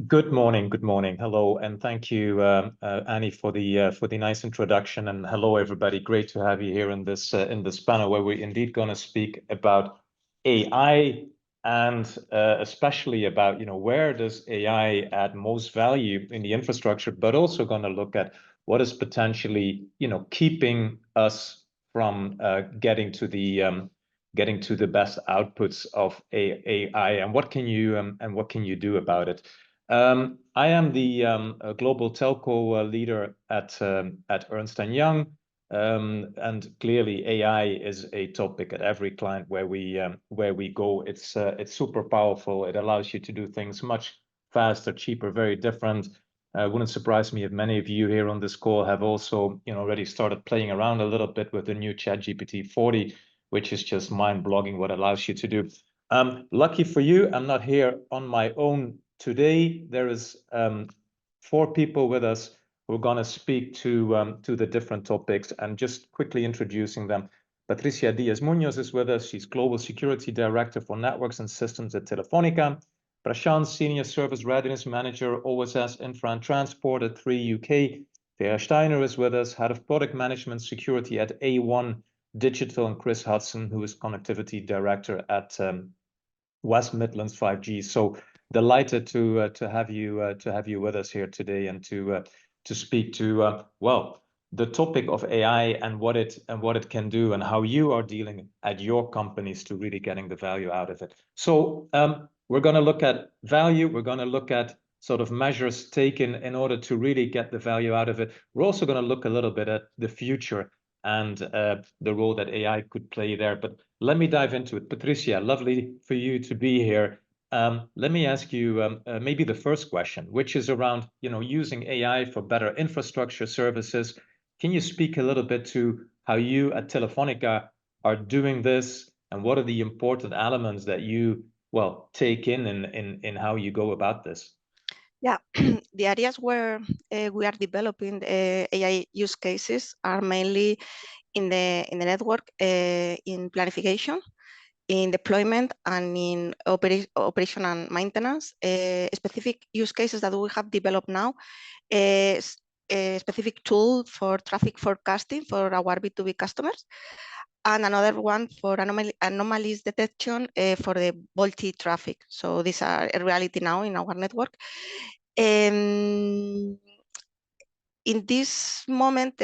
Good morning. Hello, and thank you, Annie, for the nice introduction. And hello, everybody. Great to have you here in this panel where we're indeed going to speak about AI and especially about where does AI add most value in the infrastructure, but also going to look at what is potentially keeping us from getting to the best outputs of AI, and what can you do about it. I am the global telco leader at Ernst & Young, and clearly AI is a topic at every client where we go. It's super powerful. It allows you to do things much faster, cheaper, very different. Wouldn't surprise me if many of you here on this call have also already started playing around a little bit with the new ChatGPT 40, which is just mind-blogging what it allows you to do. Lucky for you, I'm not here on my own today. There is 4 people with us who are going to speak to the different topics, and just quickly introducing them. Patricia Diez Muñoz is with us. She's Global Security Director for Networks and Systems at Telefónica. Prashant, Senior Service Readiness Manager, OSS Infra and Transport at 3 UK. Vera Steiner is with us, Head of Product Management Security at A1 Digital, and Chris Hudson, who is Connectivity Director at West Midlands 5G. So delighted to have you with us here today, and to speak to well, the topic of AI and what it can do, and how you are dealing at your companies to really getting the value out of it. So we're going to look at value. We're going to look at sort of measures taken in order to really get the value out of it. We're also going to look a little bit at the future and the role that AI could play there. But let me dive into it. Patricia, lovely for you to be here. Let me ask you maybe the first question, which is around using AI for better infrastructure services. Can you speak a little bit to how you at Telefónica are doing this, and what are the important elements that you take in how you go about this? Yeah, the areas where we are developing AI use cases are mainly in the network, in planification, in deployment, and in operation and maintenance. Specific use cases that we have developed now is a specific tool for traffic forecasting for our B2B customers, and another one for anomalies detection for the VoLTE traffic. So these are a reality now in our network. In this moment,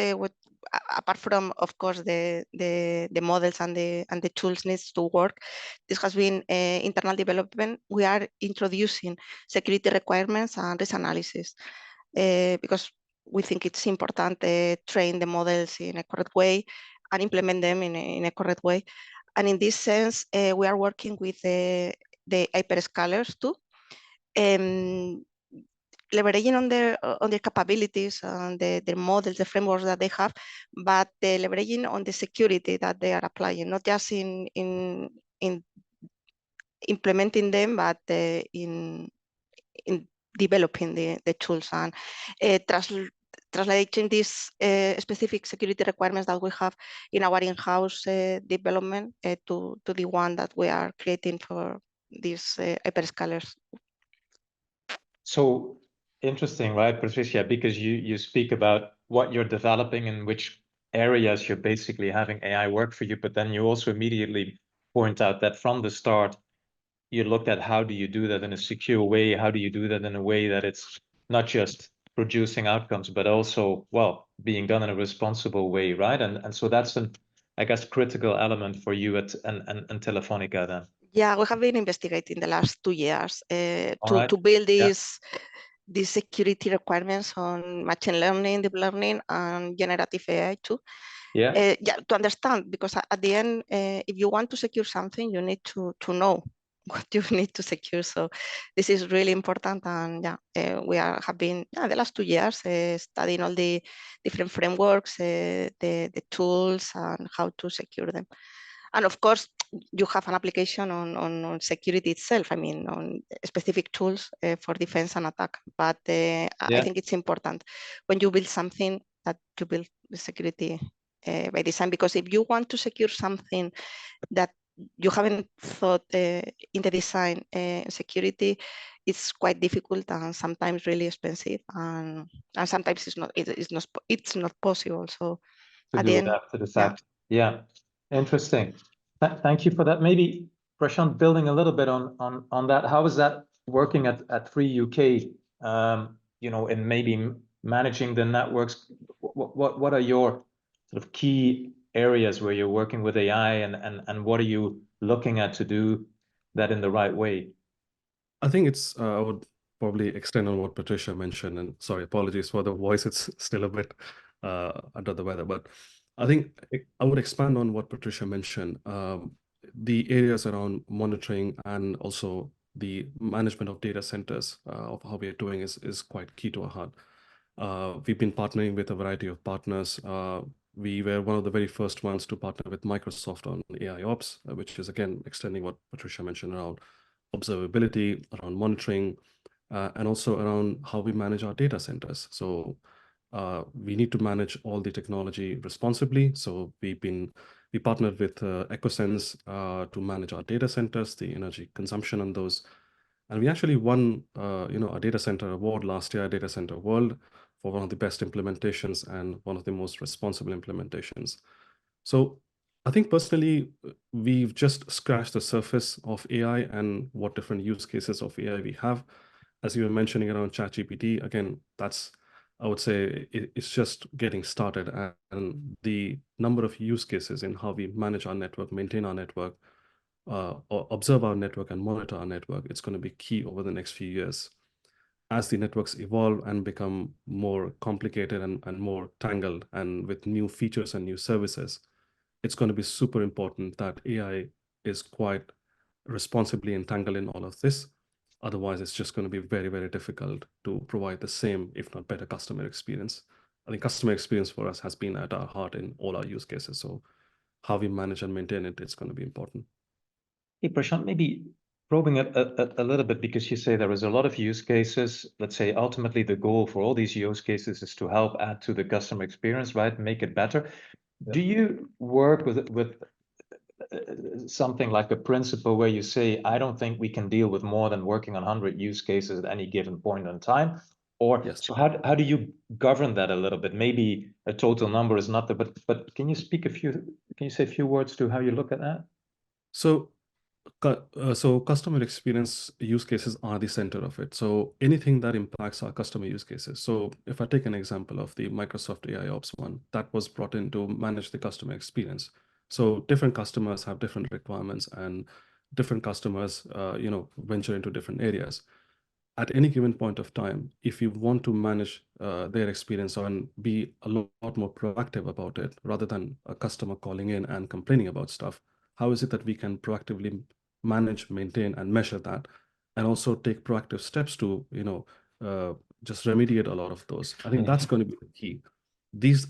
apart from, of course, the models and the tools needs to work, this has been internal development. We are introducing security requirements and risk analysis because we think it's important to train the models in a correct way and implement them in a correct way. And in this sense, we are working with the hyperscalers too, leveraging on their capabilities and their models, the frameworks that they have, but leveraging on the security that they are applying, not just in implementing them, but in developing the tools and translating these specific security requirements that we have in our in-house development to the one that we are creating for these hyperscalers. So interesting, right, Patricia? Because you speak about what you're developing and which areas you're basically having AI work for you, but then you also immediately point out that from the start, you looked at how do you do that in a secure way? How do you do that in a way that it's not just producing outcomes, but also, being done in a responsible way, right? And so that's an, I guess, critical element for you at and Telefónica then. Yeah, we have been investigating the last 2 years to build these security requirements on machine learning, deep learning, and generative AI too. Yeah. To understand, because at the end, if you want to secure something, you need to know what you need to secure. So this is really important, and we have been the last 2 years studying all the different frameworks, the tools, and how to secure them. And of course, you have an application on security itself. I mean, on specific tools for defense and attack. But I think it's important when you build something that you build the security by design, because if you want to secure something that you haven't thought in the design security, it's quite difficult and sometimes really expensive, and sometimes it's not possible. So To at do the it end, after the yeah. fact. Yeah, interesting. Thank you for that. Maybe, Prashant, building a little bit on that, how is that working at Free UK, you know, in maybe managing the networks? What are your sort of key areas where you're working with AI, and what are you looking at to do that in the right way? I think it's, I would probably extend on what Patricia mentioned, and sorry, apologies for the voice. It's still a bit under the weather, but I think I would expand on what Patricia mentioned. The areas around monitoring and also the management of data centers of how we are doing is quite key to our heart. We've been partnering with a variety of partners. We were one of the very first ones to partner with Microsoft on AI Ops, which is again extending what Patricia mentioned around observability, around monitoring, and also around how we manage our data centers. So we need to manage all the technology responsibly. So we partnered with EcoSense to manage our data centers, the energy consumption on those. And we actually won a data center award last year, Data Center World, for one of the best implementations and one of the most responsible implementations. So I think personally, we've just scratched the surface of AI and what different use cases of AI we have. As you were mentioning around ChatGPT, again, that's, I would say, it's just getting started. And the number of use cases in how we manage our network, maintain our network, or observe our network and monitor our network, it's going to be key over the next few years. As the networks evolve and become more complicated and more tangled, and with new features and new services, it's going to be super important that AI is quite responsibly entangled in all of this. Otherwise, it's just going to be very, very difficult to provide the same, if not better, customer experience. I think customer experience for us has been at our heart in all our use cases. So how we manage and maintain it, it's going to be important. Hey, Prashant, maybe probing it a little bit, because you say there is a lot of use cases. Let's say ultimately the goal for all these use cases is to help add to the customer experience, right? Make it better. Yeah. Do you work with something like a principle where you say, I don't think we can deal with more than working on 100 use cases at any given point in time? Or yes. So how do you govern that a little bit? Maybe a total number is not there, but can you say a few words to how you look at that? So customer experience use cases are the center of it. So anything that impacts our customer use cases. So if I take an example of the Microsoft AI Ops one, that was brought in to manage the customer experience. So different customers have different requirements, and different customers, venture into different areas. At any given point of time, if you want to manage their experience and be a lot more proactive about it, rather than a customer calling in and complaining about stuff, how is it that we can proactively manage, maintain, and measure that, and also take proactive steps to, just remediate a lot of those? I think that's going to be the key.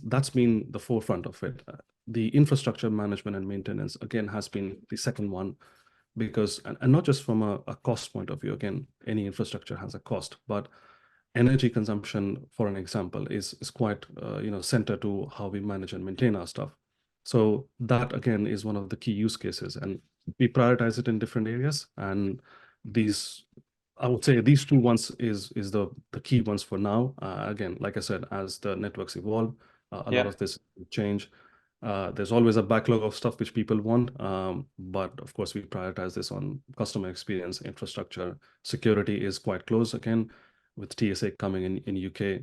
That's been the forefront of it. The infrastructure management and maintenance, again, has been the second one, because, and not just from a cost point of view, again, any infrastructure has a cost, but energy consumption, for an example, is quite, center to how we manage and maintain our stuff. So that, again, is one of the key use cases, and we prioritize it in different areas. And I would say these two ones is the key ones for now. Again, like I said, as the networks evolve, a lot of this will change. There's always a backlog of stuff which people want, but of course we prioritize this on customer experience. Infrastructure security is quite close. Again, with TSA coming in UK,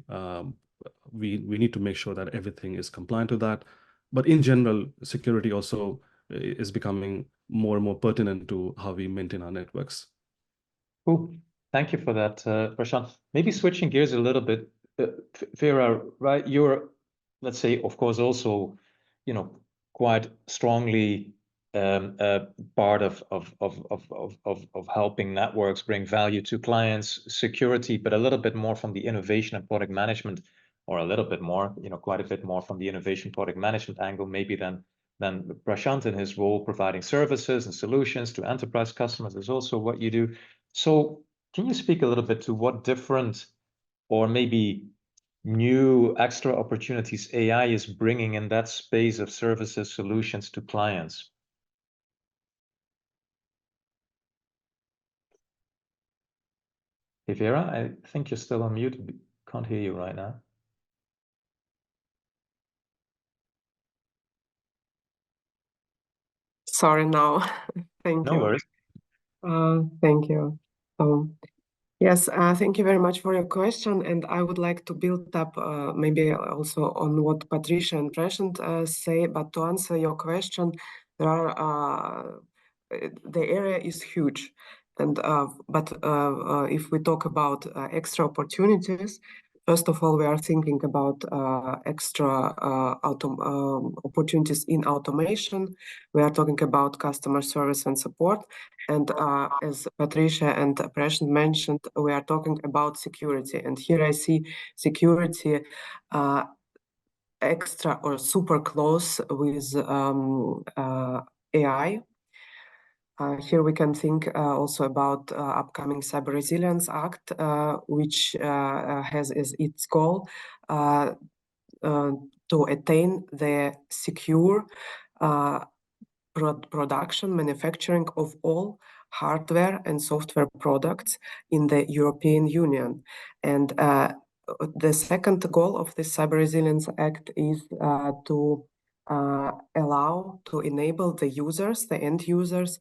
we need to make sure that everything is compliant to that. But in general, security also is becoming more and more pertinent to how we maintain our networks. Cool. Thank you for that, Prashant. Maybe switching gears a little bit, Vera, right? You're, let's say, of course, also, quite strongly part of helping networks bring value to clients, security, but a little bit more from the innovation and product management, or a little bit more, quite a bit more from the innovation product management angle, maybe than Prashant in his role, providing services and solutions to enterprise customers is also what you do. So can you speak a little bit to what different or maybe new extra opportunities AI is bringing in that space of services solutions to clients? Hey, Vera, I think you're still on mute. Can't hear you right now. Sorry now. Thank No you. worries. Thank you. Yes, thank you very much for your question. And I would like to build up maybe also on what Patricia and Prashant say, but to answer your question, there are the area is huge. And but if we talk about extra opportunities, first of all, we are thinking about extra opportunities in automation. We are talking about customer service and support. And as Patricia and Prashant mentioned, we are talking about security. And here I see security extra or super close with AI. Here we can think also about upcoming Cyber Resilience Act, which has as its goal to attain the secure production, manufacturing of all hardware and software products in the European Union. And the second goal of this Cyber Resilience Act is to enable the users, the end users,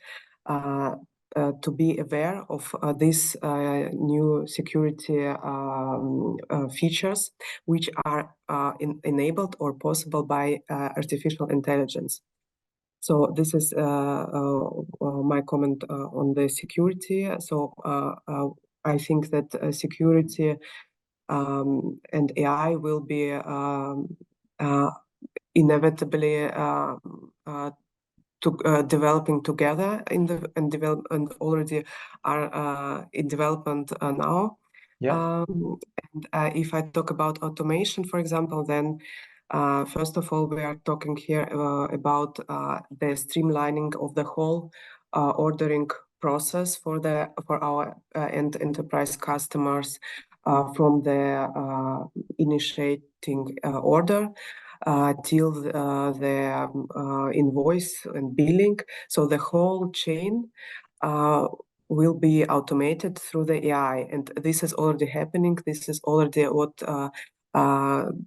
to be aware of these new security features, which are enabled or possible by artificial intelligence. So this is my comment on the security. So I think that security and AI will be inevitably developing together and already are in development now. Yeah. And if I talk about automation, for example, then first of all, we are talking here about the streamlining of the whole ordering process for our end enterprise customers, from the initiating order till the invoice and billing. So the whole chain will be automated through the AI, and this is already happening. This is already what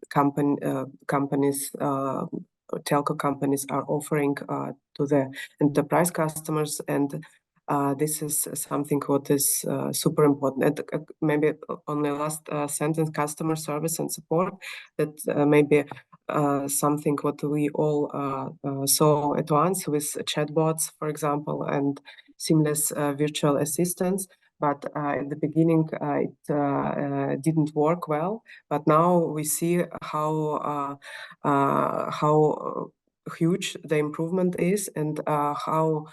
companies, telco companies are offering to the enterprise customers, and this is something what is super important. And maybe on the last sentence, customer service and support, that maybe something what we all saw at once with chatbots, for example, and seamless virtual assistants. But at the beginning, it didn't work well. But now we see how huge the improvement is, and how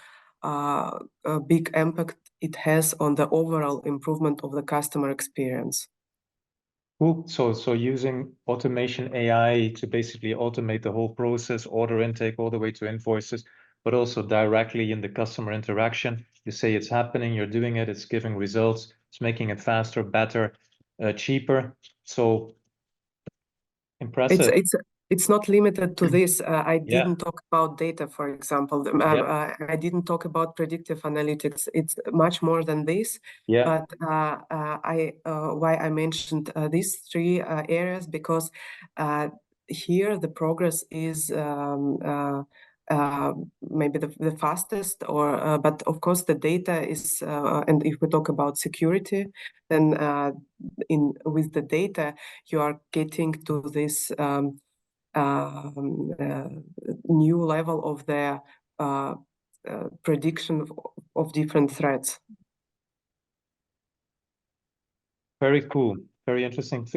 a big impact it has on the overall improvement of the customer experience. Cool. So using automation AI to basically automate the whole process, order intake all the way to invoices, but also directly in the customer interaction. You say it's happening, you're doing it, it's giving results, it's making it faster, better, cheaper. So impressive. It's not limited to this. I didn't talk about data, for example. I didn't talk about predictive analytics. It's much more than this. Yeah. But why I mentioned these three areas, because here the progress is maybe the fastest, or but of course the data is, and if we talk about security, then with the data you are getting to this new level of the prediction of different threats. Very cool. Very interesting.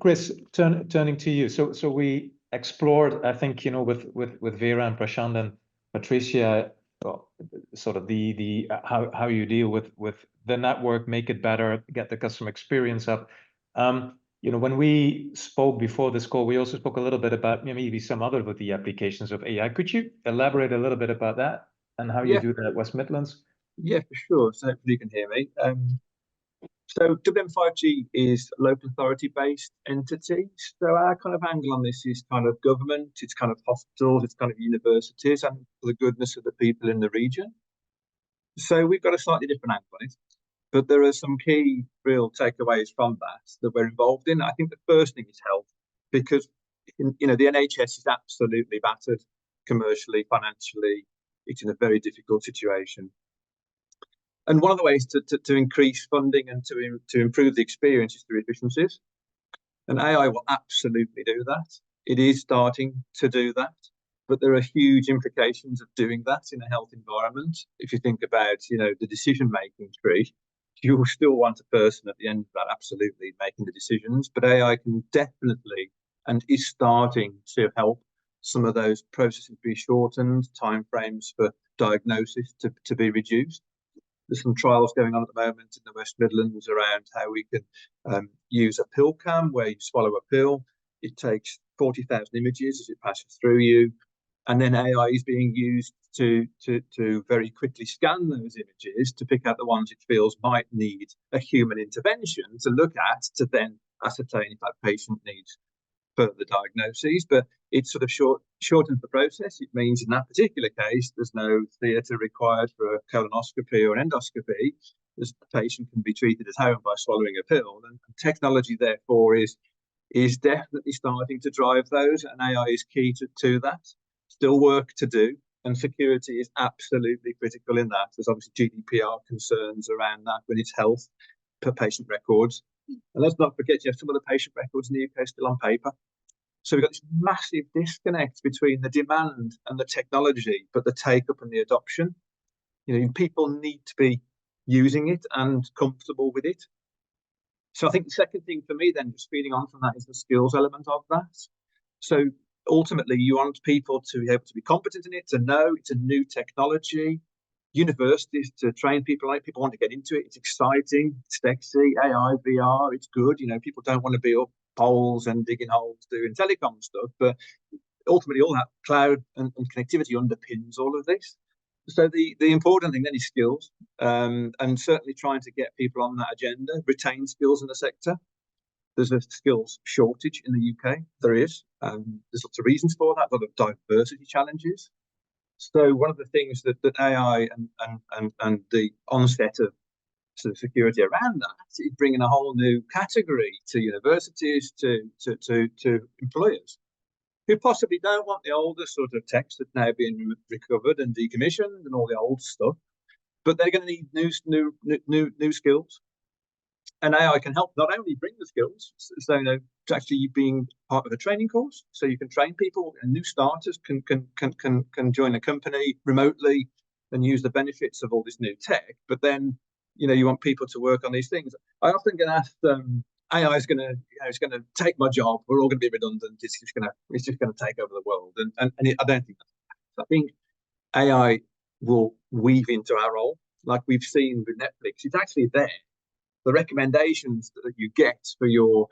Chris, turning to you. So we explored, I think, with Vera and Prashant and Patricia, sort of the how you deal with the network, make it better, get the customer experience up. When we spoke before this call, we also spoke a little bit about maybe some other of the applications of AI. Could you elaborate a little bit about that and how you do that at West Midlands? Yeah, for sure. So hopefully you can hear me. So WM5G is local authority-based entities. So our kind of angle on this is kind of government, it's kind of hospitals, it's kind of universities, and for the goodness of the people in the region. So we've got a slightly different angle on it. But there are some key real takeaways from that we're involved in. I think the first thing is health, because the NHS is absolutely battered commercially, financially. It's in a very difficult situation. And one of the ways to increase funding and to improve the experience is through efficiencies. And AI will absolutely do that. It is starting to do that. But there are huge implications of doing that in a health environment. If you think about, the decision-making tree, you will still want a person at the end of that absolutely making the decisions. But AI can definitely and is starting to help some of those processes be shortened, timeframes for diagnosis to be reduced. There's some trials going on at the moment in the West Midlands around how we can use a pill cam where you swallow a pill. It takes 40,000 images as it passes through you. And then AI is being used to very quickly scan those images to pick out the ones it feels might need a human intervention to look at, to then ascertain if that patient needs further diagnoses. But it sort of shortens the process. It means in that particular case, there's no theatre required for a colonoscopy or an endoscopy. The patient can be treated at home by swallowing a pill. And technology, therefore, is definitely starting to drive those, and AI is key to that. Still work to do, and security is absolutely critical in that. There's obviously GDPR concerns around that when it's health per patient records. And let's not forget, you have some of the patient records in the UK still on paper. So we've got this massive disconnect between the demand and the technology, but the take-up and the adoption. People need to be using it and comfortable with it. So I think the second thing for me then, just feeding on from that, is the skills element of that. So ultimately, you want people to be able to be competent in it, to know it's a new technology. Universities to train people want to get into it. It's exciting, it's sexy, AI, VR, it's good. People don't want to be up poles and digging holes doing telecom stuff, but ultimately all that cloud and connectivity underpins all of this. So the important thing then is skills, and certainly trying to get people on that agenda, retain skills in the sector. There's a skills shortage in the UK. There is. There's lots of reasons for that, a lot of diversity challenges. So one of the things that AI and the onset of sort of security around that is bringing a whole new category to universities, to employers who possibly don't want the older sort of text that's now being recovered and decommissioned and all the old stuff, but they're going to need new skills. And AI can help not only bring the skills, so to actually being part of a training course, so you can train people, and new starters can join a company remotely and use the benefits of all this new tech. But then, you want people to work on these things. I often get asked, AI is going to, it's going to take my job. We're all going to be redundant. It's just going to take over the world. And I don't think that's. I think AI will weave into our role, like we've seen with Netflix. It's actually there. The recommendations that you get for your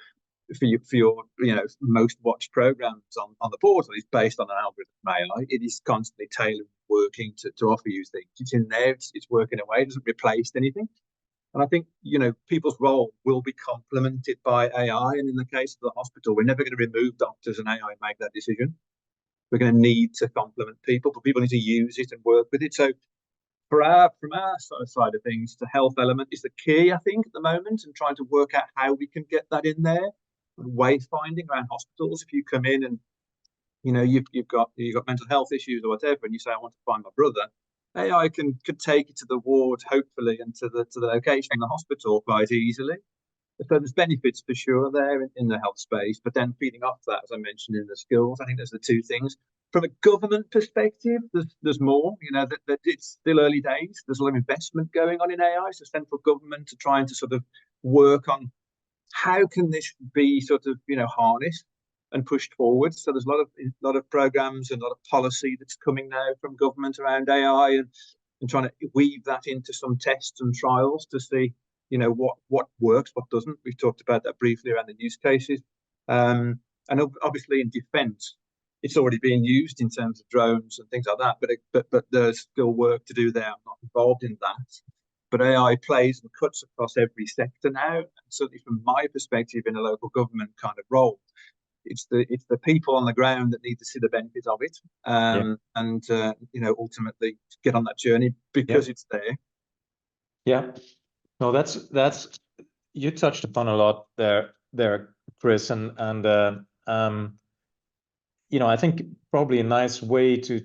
most watched programs on the portal is based on an algorithm from AI. It is constantly tailored, working to offer you things. It's in there. It's working away. It doesn't replace anything. And I think people's role will be complemented by AI. And in the case of the hospital, we're never going to remove doctors and AI make that decision. We're going to need to complement people, but people need to use it and work with it. So from our side of things, the health element is the key, I think, at the moment, and trying to work out how we can get that in there. Wayfinding around hospitals. If you come in and you've got mental health issues or whatever, and you say, I want to find my brother, AI could take you to the ward, hopefully, and to the location in the hospital quite easily. So there's benefits for sure there in the health space, but then feeding off that, as I mentioned, in the skills. I think there's the two things. From a government perspective, there's more. That it's still early days. There's a lot of investment going on in AI. So central government are trying to sort of work on how can this be sort of harnessed and pushed forward. So there's a lot of programs and a lot of policy that's coming now from government around AI and trying to weave that into some tests and trials to see what works, what doesn't. We've talked about that briefly around the use cases, and obviously in defence. It's already being used in terms of drones and things like that, but there's still work to do there. I'm not involved in that. But AI plays and cuts across every sector now. And certainly from my perspective in a local government kind of role, it's the people on the ground that need to see the benefits of it, and ultimately get on that journey because it's there. Yeah. No, that's you touched upon a lot there, Chris, and you know, I think probably a nice way to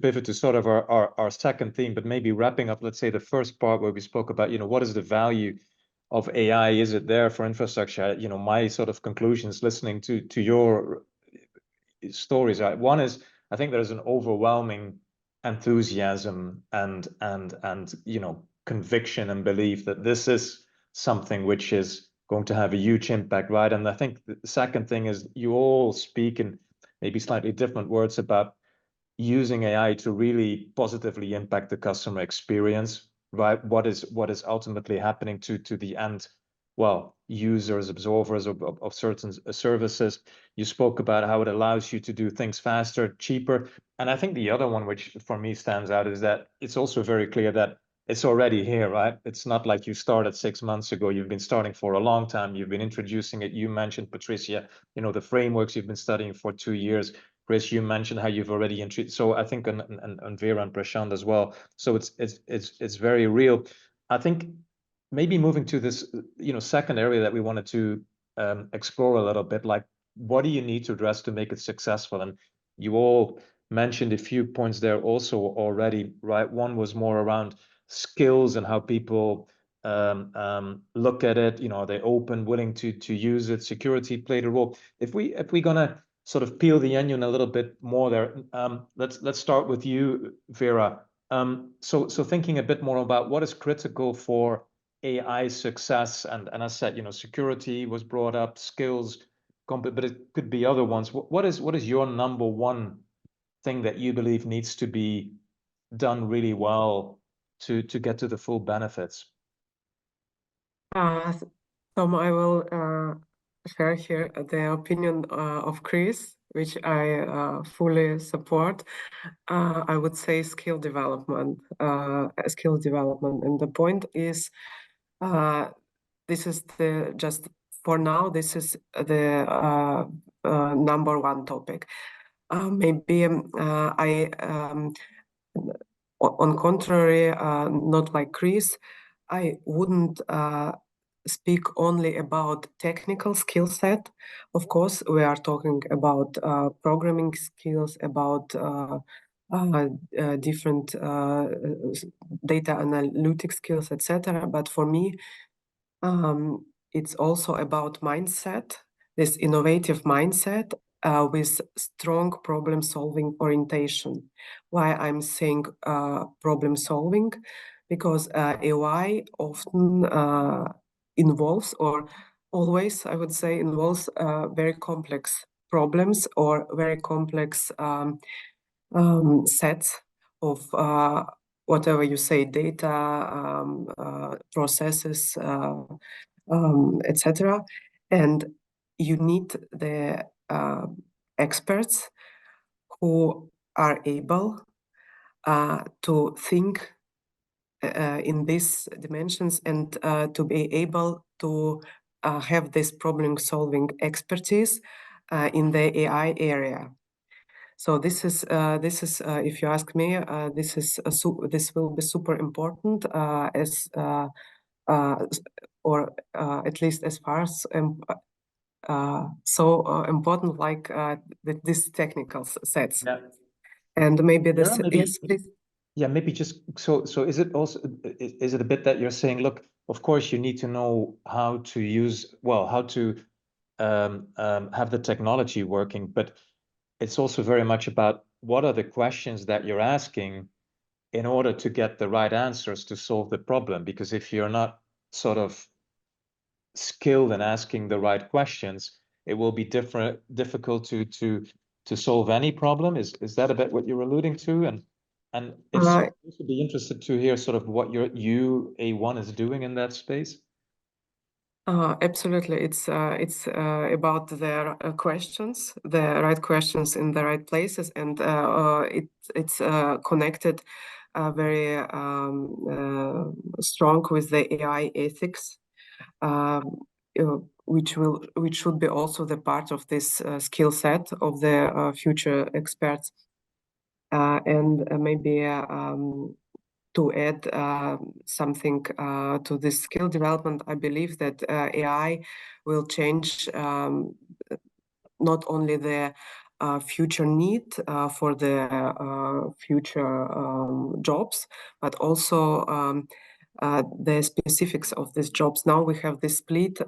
pivot to sort of our second theme, but maybe wrapping up, let's say, the first part where we spoke about, you know, what is the value of AI? Is it there for infrastructure? You know, my sort of conclusions listening to your stories, right? One is, I think there's an overwhelming enthusiasm and you know, conviction and belief that this is something which is going to have a huge impact, right? And I think the second thing is you all speak in maybe slightly different words about using AI to really positively impact the customer experience, right? What is ultimately happening to the end, well, users, absorbers of certain services. You spoke about how it allows you to do things faster, cheaper. And I think the other one, which for me stands out, is that it's also very clear that it's already here, right? It's not like you started 6 months ago. You've been starting for a long time. You've been introducing it. You mentioned, Patricia, you know, the frameworks you've been studying for 2 years. Chris, you mentioned how you've already introduced. So I think on Vera and Prashant as well. So it's very real. I think maybe moving to this, you know, second area that we wanted to explore a little bit, like what do you need to address to make it successful? And you all mentioned a few points there also already, right? One was more around skills and how people look at it. You know, are they open, willing to use it? Security played a role. If we're gonna sort of peel the onion a little bit more there, let's start with you, Vera. So thinking a bit more about what is critical for AI success, and I said, you know, security was brought up, skills, but it could be other ones. What is your number one thing that you believe needs to be done really well to get to the full benefits? Tom, I will share here the opinion of Chris, which I fully support. I would say skill development, and the point is, this is just for now, this is the number one topic. Maybe on contrary, not like Chris, I wouldn't speak only about technical skill set. Of course, we are talking about programming skills, about different data analytic skills, etc. But for me, it's also about mindset, this innovative mindset with strong problem-solving orientation. Why I'm saying problem-solving? Because AI often involves, or always, I would say, involves very complex problems or very complex sets of whatever you say, data, processes, etc. And you need the experts who are able to think in these dimensions and to be able to have this problem-solving expertise in the AI area. So this is if you ask me, this will be super important as or at least as far as important like these technical sets. Yeah. And maybe this Maybe, please. Yeah, maybe just so is it also, is it a bit that you're saying, look, of course you need to know how to use, well, how to have the technology working, but it's also very much about what are the questions that you're asking in order to get the right answers to solve the problem. Because if you're not sort of skilled in asking the right questions, it will be difficult to solve any problem. Is that a bit what you're alluding to? And it's also be interested to hear sort of what you A1 is doing in that space. Absolutely, it's about their questions, the right questions in the right places, and it's connected very strong with the AI ethics, which should be also the part of this skill set of the future experts, and maybe to add something to this skill development, I believe that AI will change not only the future need for the future jobs, but also the specifics of these jobs. Now we have this split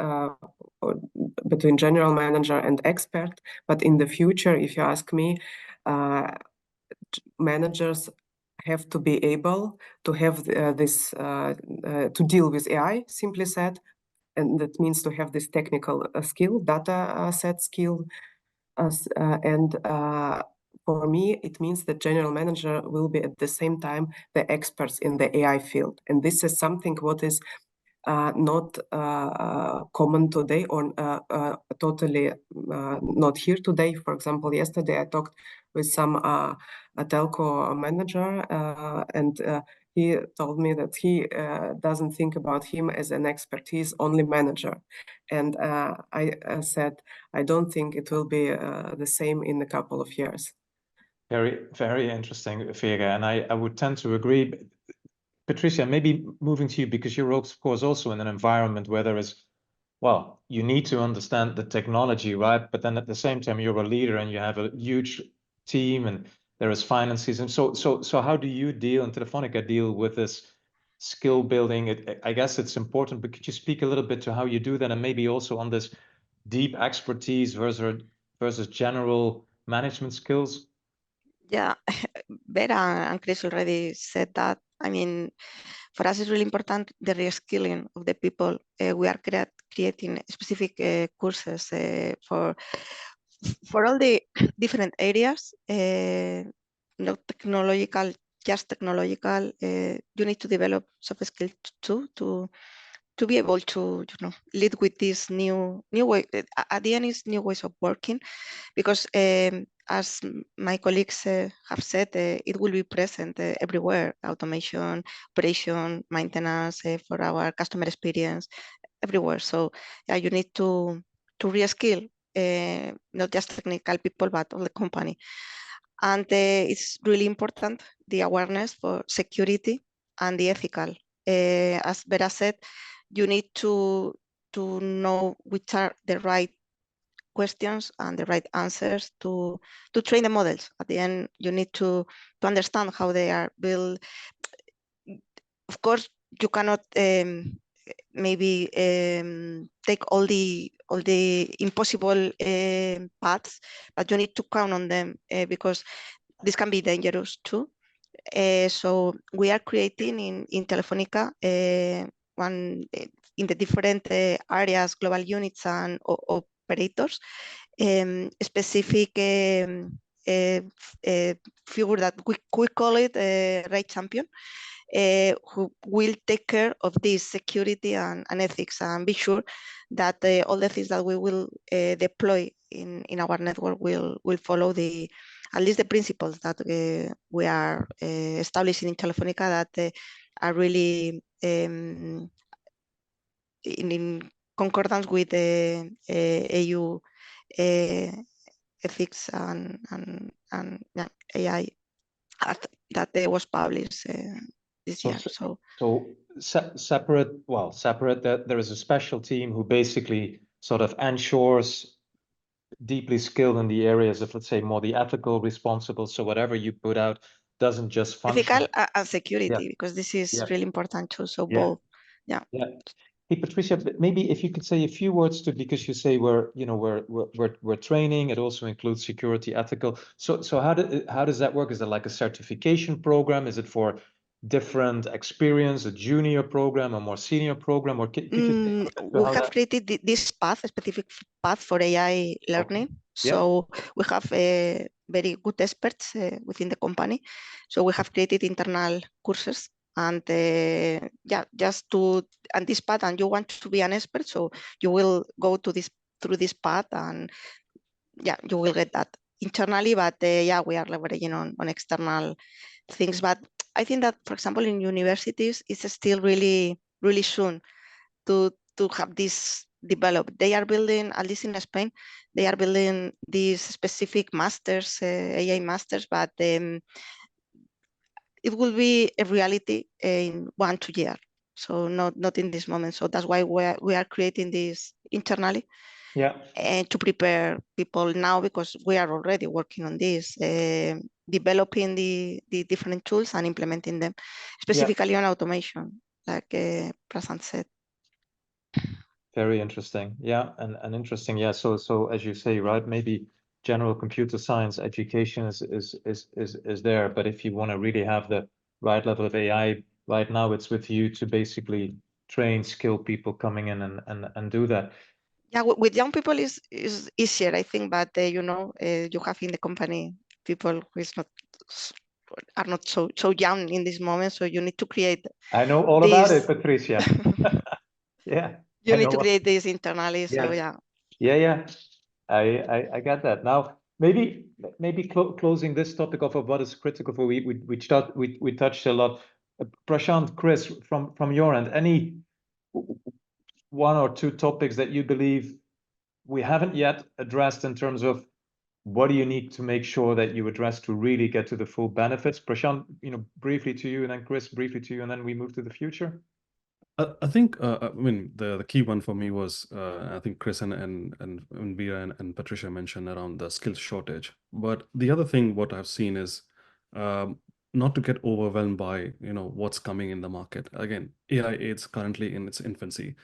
between general manager and expert, but in the future, if you ask me, managers have to be able to have this to deal with AI, simply said, and that means to have this technical skill, data set skill, and for me, it means that general manager will be at the same time the experts in the AI field, and this is something what is not common today, or totally not here today. For example, yesterday I talked with some a telco manager, and he told me that he doesn't think about him as an expert. He's only manager, and I said I don't think it will be the same in a couple of years. Very, very interesting, Vera, and I would tend to agree. Patricia, maybe moving to you, because you're of course also in an environment where there is, well, you need to understand the technology, right? But then at the same time, you're a leader and you have a huge team and there is finances. And so how do you deal, and Telefónica deal with this skill building? I guess it's important, but could you speak a little bit to how you do that, and maybe also on this deep expertise versus general management skills? Yeah, Vera and Chris already said that. I mean, for us, it's really important the reskilling of the people. We are creating specific courses for all the different areas, not technological, just technological. You need to develop soft skills too to be able to, lead with this new way. At the end, is new ways of working, because as my colleagues have said, it will be present everywhere: automation, operation, maintenance, for our customer experience, everywhere. So yeah, you need to reskill not just technical people, but all the company. And it's really important, the awareness for security and the ethical. As Vera said, you need to know which are the right questions and the right answers to train the models. At the end, you need to understand how they are built. Of course, you cannot maybe take all the impossible paths, but you need to count on them because this can be dangerous too. So we are creating in Telefónica one in the different areas, global units and operators, specific figure that we call it right champion, who will take care of this security and ethics, and be sure that all the things that we will deploy in our network will follow at least the principles that we are establishing in Telefónica, that are really in concordance with the EU ethics and AI Act that was published this year. Separate that there is a special team who basically sort of ensures deeply skilled in the areas of, let's say, more the ethical, responsible. So whatever you put out doesn't just function. Ethical and security, because this is really important too. So both. Yeah. Hey, Patricia, maybe if you could say a few words to, because you say we're training. It also includes security, ethical. So how does that work? Is it like a certification program? Is it for different experience, a junior program, a more senior program, or we have created this path, a specific path for AI learning. Okay. So we have very good experts within the company. So we have created internal courses, and just and this path, and you want to be an expert, so you will go through this path, and you will get that internally. But we are leveraging on external things. But I think that, for example, in universities, it's still really, really soon to have this developed. They are building, at least in Spain, they are building these specific masters, AI masters, but it will be a reality in 1-2 years. So not in this moment. So that's why we are creating this internally. Yeah. And to prepare people now, because we are already working on this, developing the different tools and implementing them, specifically on automation, like Prashant said. Very interesting. Yeah, and interesting. Yeah. So as you say, right, maybe general computer science education is there, but if you want to really have the right level of AI, right now it's with you to basically train, skill people coming in and do that. Yeah, with young people is easier, I think, but you know, you have in the company people who are not so young in this moment, so you need to create. I know all about it, Patricia. Yeah. You need to create this internally. So yeah. Yeah. I get that. Now, maybe closing this topic off of what is critical for we touched a lot. Prashant, Chris, from your end, any one or two topics that you believe we haven't yet addressed in terms of what do you need to make sure that you address to really get to the full benefits? Prashant, briefly to you, and then Chris, briefly to you, and then we move to the future. I think I mean the key one for me was I think Chris and Vera and Patricia mentioned around the skills shortage. But the other thing what I've seen is not to get overwhelmed by what's coming in the market. Again, AI is currently in its infancy,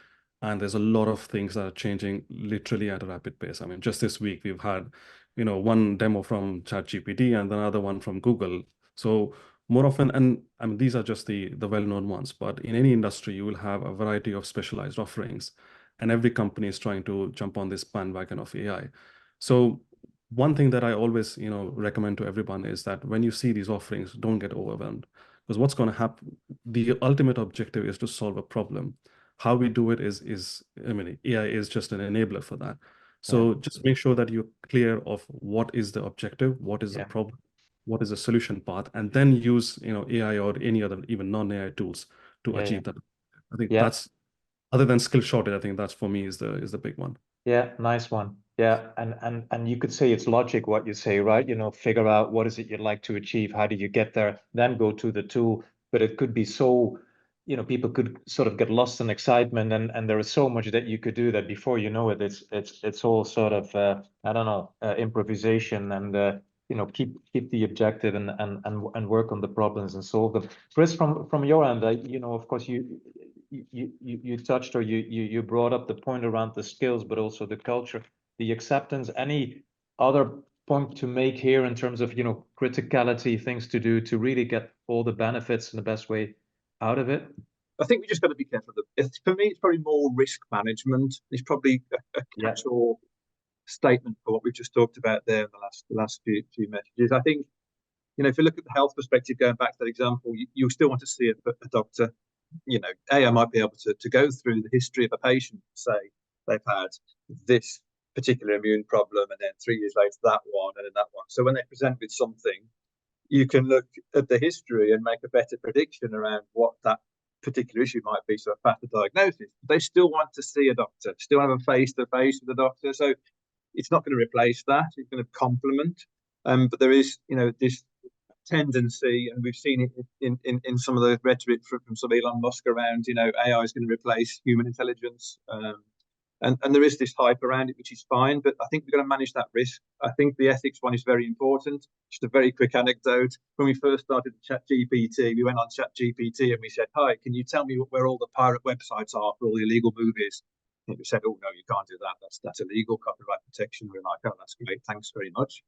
and there's a lot of things that are changing literally at a rapid pace. I mean, just this week we've had one demo from ChatGPT and another one from Google. So more often, and I mean, these are just the well-known ones, but in any industry, you will have a variety of specialized offerings, and every company is trying to jump on this bandwagon of AI. So one thing that I always, recommend to everyone is that when you see these offerings, don't get overwhelmed, because what's going to happen, the ultimate objective is to solve a problem. How we do it is, I mean, AI is just an enabler for that. So just make sure that you're clear of what is the objective, what is the problem, what is the solution path, and then use AI or any other even non-AI tools to achieve that. I think that's, other than skill shortage, I think that's for me is the big one. Yeah, nice one. Yeah, and you could say it's logic what you say, right? Figure out what is it you'd like to achieve, how do you get there, then go to the tool. But it could be so, people could sort of get lost in excitement, and there is so much that you could do that before you know it, it's all sort of I don't know, improvisation, and keep the objective and work on the problems and solve them. Chris, from your end, of course you touched, or you brought up the point around the skills, but also the culture, the acceptance. Any other point to make here in terms of criticality, things to do to really get all the benefits in the best way out of it? I think we just got to be careful. For me, it's probably more risk management. It's probably a catch-all statement for what we've just talked about there in the last few messages. I think, if you look at the health perspective, going back to that example, you still want to see a doctor. AI might be able to go through the history of a patient, say they've had this particular immune problem, and then 3 years later that one, and then that one. So when they present with something, you can look at the history and make a better prediction around what that particular issue might be, so a faster diagnosis. They still want to see a doctor, still have a face-to-face with the doctor. So it's not going to replace that, it's going to complement. But there is, this tendency, and we've seen it in some of the rhetoric from some Elon Musk around, AI is going to replace human intelligence. And there is this hype around it, which is fine, but I think we've got to manage that risk. I think the ethics one is very important. Just a very quick anecdote. When we first started ChatGPT, we went on ChatGPT and we said, "Hi, can you tell me where all the pirate websites are for all the illegal movies?" And we said, "Oh, no, you can't do that. That's illegal, copyright protection." We're like, "Oh, that's great. Thanks very much.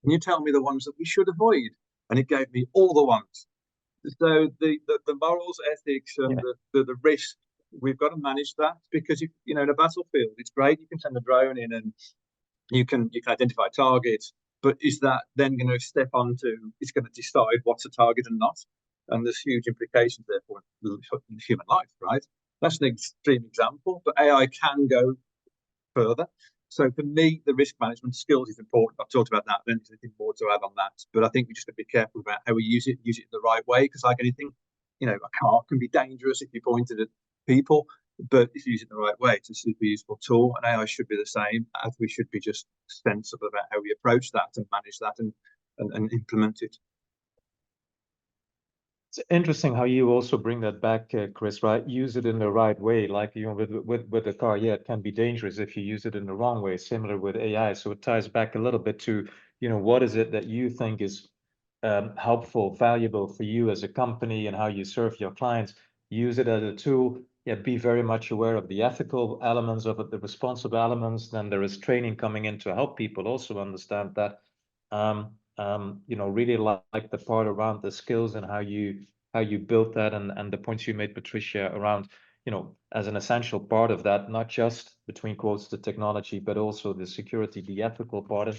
Can you tell me the ones that we should avoid?" And it gave me all the ones. So the morals, ethics, and the risk, we've got to manage that, because if in a battlefield, it's great, you can send a drone in and you can identify targets, but is that then going to step onto, it's going to decide what's a target and not? And there's huge implications there for human life, right? That's an extreme example, but AI can go further. So for me, the risk management skills is important. I've talked about that. I don't think there's anything more to add on that. But I think we just got to be careful about how we use it in the right way, because like anything, a car can be dangerous if you point it at people, but if you use it in the right way, it's a super useful tool. And AI should be the same, as we should be just sensible about how we approach that and manage that and implement it. It's interesting how you also bring that back, Chris, right? Use it in the right way. Like, you know, with the car, yeah, it can be dangerous if you use it in the wrong way, similar with AI. So it ties back a little bit to, you know, what is it that you think is helpful, valuable for you as a company and how you serve your clients. Use it as a tool. Yeah, be very much aware of the ethical elements of it, the responsible elements. Then there is training coming in to help people also understand that. You know, really like the part around the skills and how you built that, and the points you made, Patricia, around, you know, as an essential part of that, not just between quotes the technology, but also the security, the ethical part.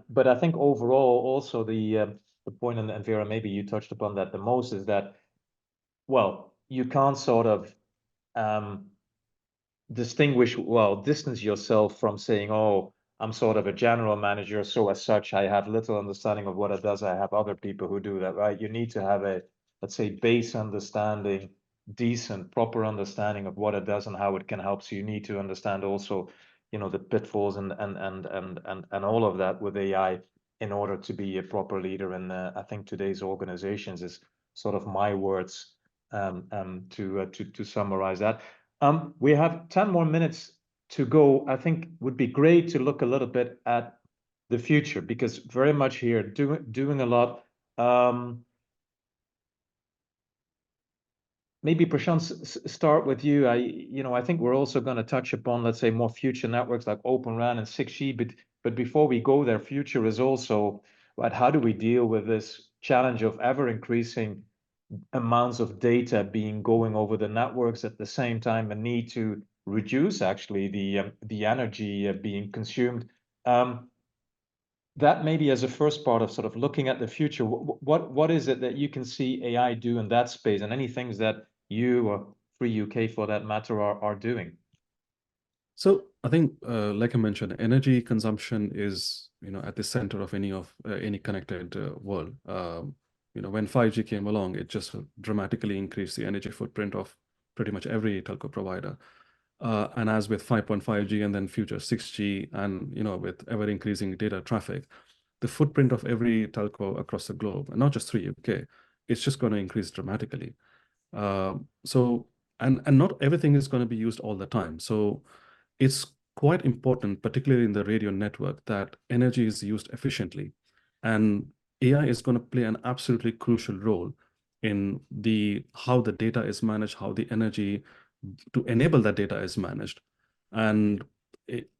But I think overall also the point, and Vera, maybe you touched upon that the most, is that, well, you can't sort of distance yourself from saying, oh, I'm sort of a general manager, so as such, I have little understanding of what it does. I have other people who do that, right? You need to have a, let's say, base understanding, decent, proper understanding of what it does and how it can help. So you need to understand also, you know, the pitfalls and all of that with AI in order to be a proper leader. And I think today's organizations is sort of my words to summarize that. We have 10 more minutes to go. I think would be great to look a little bit at the future, because very much here doing a lot. Maybe Prashant, start with you. I think we're also going to touch upon, let's say, more future networks like Open RAN and 6G. But before we go there, future is also, right, how do we deal with this challenge of ever increasing amounts of data being going over the networks, at the same time a need to reduce actually the energy being consumed. That maybe as a first part of sort of looking at the future, what is it that you can see AI do in that space, and any things that you or Free UK for that matter are doing? So I think, like I mentioned, energy consumption is, you know, at the center of any connected world. You know, when 5G came along, it just dramatically increased the energy footprint of pretty much every telco provider. And as with 5.5G and then future 6G, and, you know, with ever increasing data traffic, the footprint of every telco across the globe, and not just 3 UK, it's just going to increase dramatically. And not everything is going to be used all the time. So it's quite important, particularly in the radio network, that energy is used efficiently. And AI is going to play an absolutely crucial role in how the data is managed, how the energy to enable that data is managed. And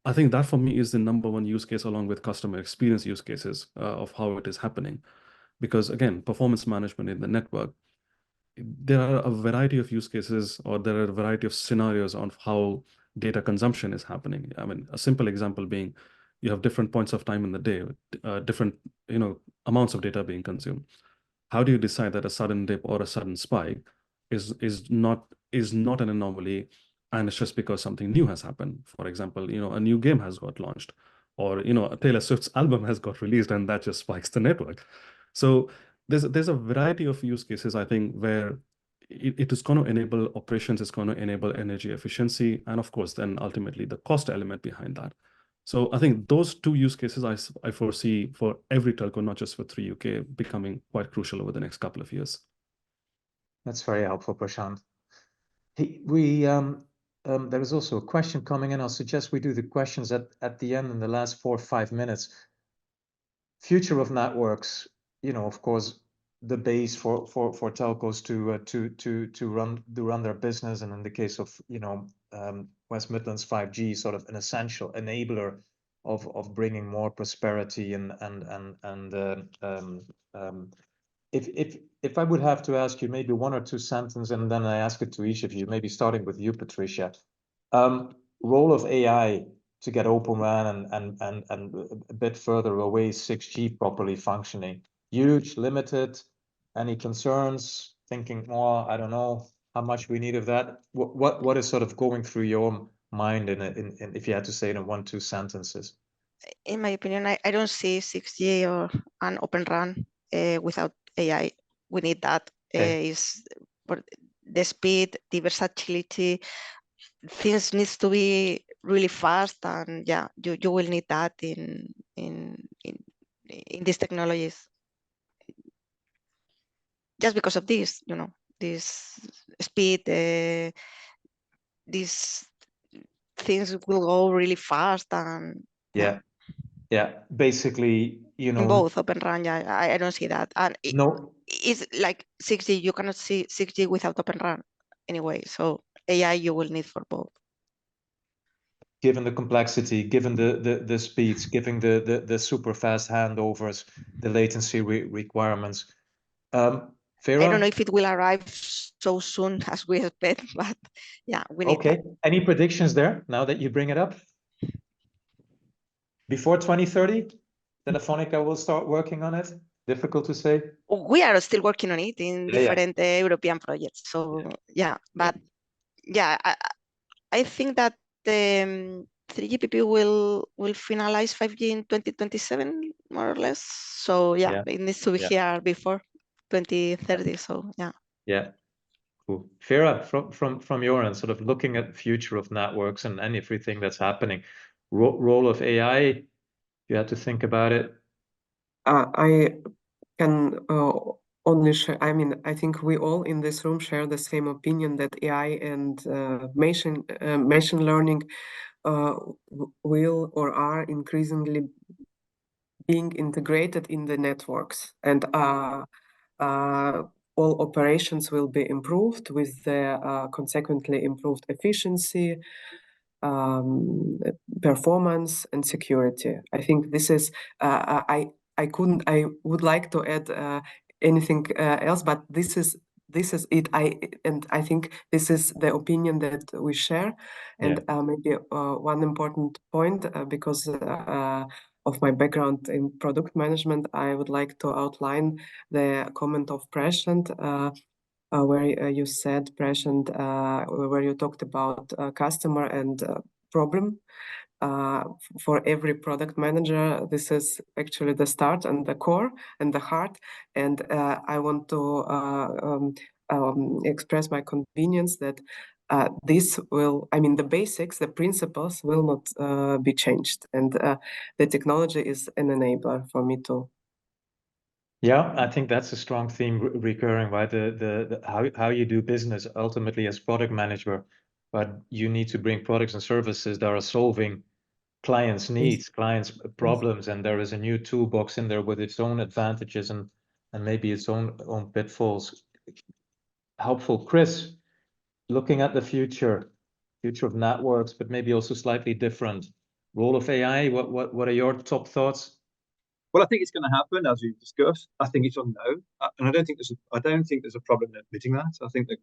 I think that for me is the number one use case, along with customer experience use cases of how it is happening. Because again, performance management in the network, there are a variety of use cases, or there are a variety of scenarios on how data consumption is happening. I mean, a simple example being, you have different points of time in the day, different, you know, amounts of data being consumed. How do you decide that a sudden dip or a sudden spike is not an anomaly, and it's just because something new has happened? For example, you know, a new game has got launched, or, you know, Taylor Swift's album has got released, and that just spikes the network. So there's a variety of use cases, I think, where it is going to enable operations, it's going to enable energy efficiency, and of course, then ultimately the cost element behind that. So I think those two use cases I foresee for every telco, not just for 3 UK, becoming quite crucial over the next couple of years. That's very helpful, Prashant. There is also a question coming in. I'll suggest we do the questions at the end in the last 4 or 5 minutes. Future of networks, you know, of course, the base for telcos to run their business, and in the case of, you know, West Midlands 5G, sort of an essential enabler of bringing more prosperity if I would have to ask you maybe 1 or 2 sentences, and then I ask it to each of you, maybe starting with you, Patricia. Role of AI to get Open RAN and a bit further away 6G properly functioning. Huge, limited, any concerns? Thinking, oh, I don't know how much we need of that. What is sort of going through your mind in if you had to say it in 1, 2 sentences? In my opinion, I don't see 6G or an Open RAN without AI. We need that. Okay. Is the speed, the versatility. Things needs to be really fast, and yeah, you will need that in these technologies. just because of this, you know, this speed, these things will go really fast, and basically, you in know, both Open RAN, I don't see that, and it's like 6G. You cannot see 6G without Open RAN anyway. So AI you will need for both. Given the complexity, given the speeds, given the super fast handovers, the latency requirements. Vera? I don't know if it will arrive so soon as we expect, but yeah, we need Okay. Any predictions there now that you bring it up? Before 2030, Telefónica will start working on it? Difficult to say. We are still working on it in different European projects. So yeah, but yeah, I think that the 3GPP will finalize 5G in 2027, more or less. So yeah, it needs to be here before 2030. So yeah. Yeah. Cool. Vera, from your end, sort of looking at the future of networks and everything that's happening, role of AI, you had to think about it. I can only share, I mean, I think we all in this room share the same opinion that AI and machine learning will or are increasingly being integrated in the networks, and all operations will be improved with the consequently improved efficiency, performance, and security. I think this is I would like to add anything else, but this is it. I think this is the opinion that we share. And maybe one important point, because of my background in product management, I would like to outline the comment of Prashant, where you said, Prashant, where you talked about customer and problem. For every product manager, this is actually the start and the core and the heart. And I want to express my convenience that this will, I mean, the basics, the principles will not be changed. And the technology is an enabler for me too. Yeah, I think that's a strong theme recurring, right? The how you do business ultimately as product manager, but you need to bring products and services that are solving clients' needs, clients' problems, and there is a new toolbox in there with its own advantages and maybe its own pitfalls. Helpful, Chris. Looking at the future of networks, but maybe also slightly different. Role of AI. What are your top thoughts? Well, I think it's going to happen, as we've discussed. I think it's unknown, and I don't think there's a problem in admitting that. I think that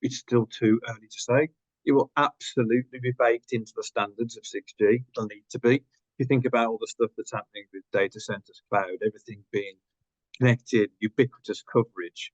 it's still too early to say. It will absolutely be baked into the standards of 6G. It'll need to be. If you think about all the stuff that's happening with data centers, cloud, everything being connected, ubiquitous coverage,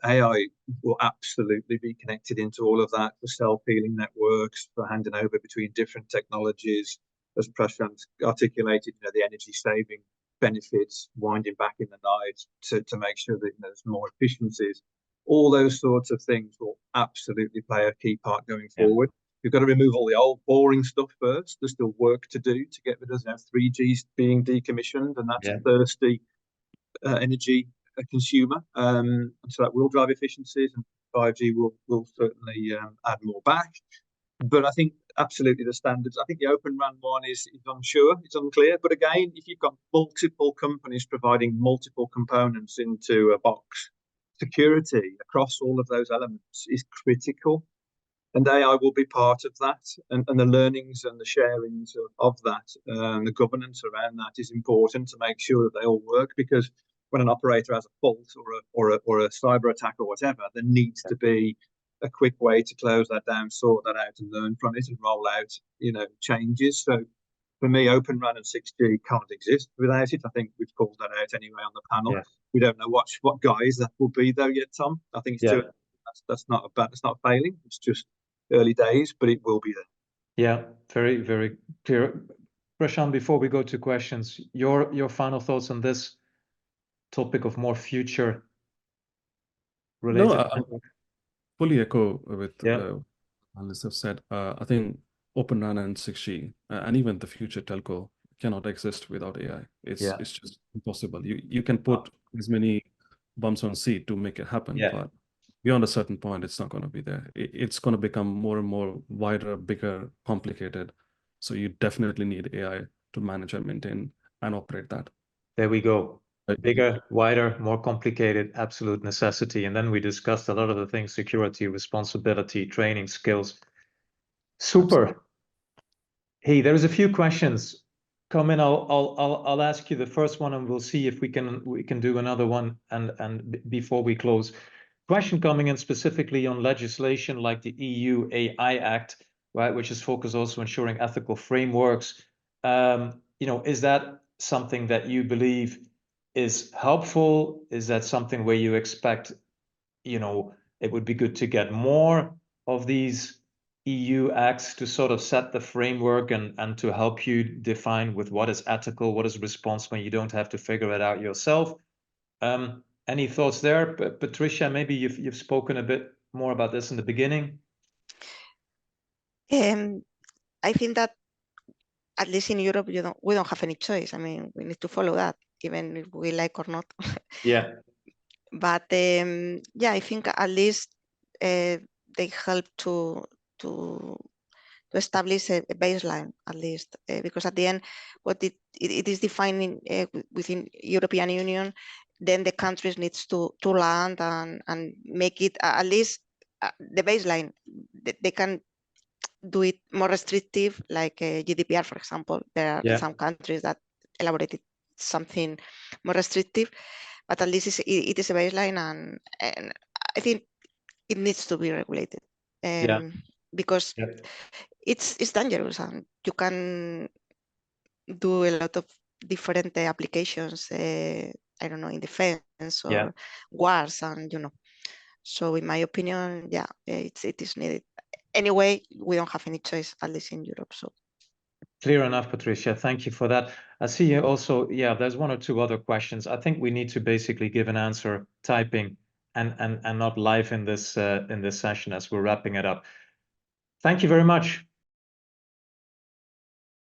AI will absolutely be connected into all of that for self-healing networks, for handing over between different technologies, as Prashant articulated, the energy saving benefits, winding back in the night to make sure that there's more efficiencies. All those sorts of things will absolutely play a key part going forward. You've got to remove all the old boring stuff first. There's still work to do to get rid of 3G being decommissioned, and that's a thirsty energy consumer. And so that will drive efficiencies, and 5G will certainly add more back. But I think absolutely the standards. I think the Open RAN one is unsure, it's unclear. But again, if you've got multiple companies providing multiple components into a box, security across all of those elements is critical. And AI will be part of that. And the learnings and the sharings of that, the governance around that is important to make sure that they all work. Because when an operator has a fault or a cyber attack or whatever, there needs to be a quick way to close that down, sort that out, and learn from it and roll out, changes. So for me, Open RAN and 6G can't exist without it. I think we've called that out anyway on the panel. Yeah. We don't know what guise that will be though yet, Tom. I think it's that's not failing. It's just early days, but it will be there. Yeah, very, very clear. Prashant, before we go to questions, your final thoughts on this topic of more future related. No, I fully echo with analysts have said. I think Open RAN and 6G and even the future telco cannot exist without AI. It's just impossible. You can put as many bumps on seat to make it happen. Yeah. But beyond a certain point, it's not going to be there. It's going to become more and more wider, bigger, complicated. So you definitely need AI to manage and maintain and operate that. There we go. Bigger, wider, more complicated, absolute necessity. And then we discussed a lot of the things: security, responsibility, training, skills. Super. Absolutely. Hey, there's a few questions come in. I'll ask you the first one, and we'll see if we can do another one and before we close. Question coming in specifically on legislation like the EU AI Act, right, which is focused also ensuring ethical frameworks. Is that something that you believe is helpful? Is that something where you expect, it would be good to get more of these EU acts to sort of set the framework and to help you define with what is ethical, what is responsible? You don't have to figure it out yourself. Any thoughts there? Patricia, maybe you've spoken a bit more about this in the beginning. I think that at least in Europe, we don't have any choice. I mean, we need to follow that, even if we like or not. Yeah. But yeah, I think at least they help to establish a baseline, at least, because at the end, what it is defining within European Union, then the countries needs to land and make it at least the baseline. They can do it more restrictive, like GDPR, for example. There are some countries that elaborated something more restrictive, but at least it is a baseline, and I think it needs to be regulated because it's dangerous, and you can do a lot of different applications. I don't know, in defense or wars, and So in my opinion, it is needed. Anyway, we don't have any choice, at least in Europe. So clear enough, Patricia. Thank you for that. I see you also, there's one or two other questions. I think we need to basically give an answer typing and not live in this session as we're wrapping it up. Thank you very much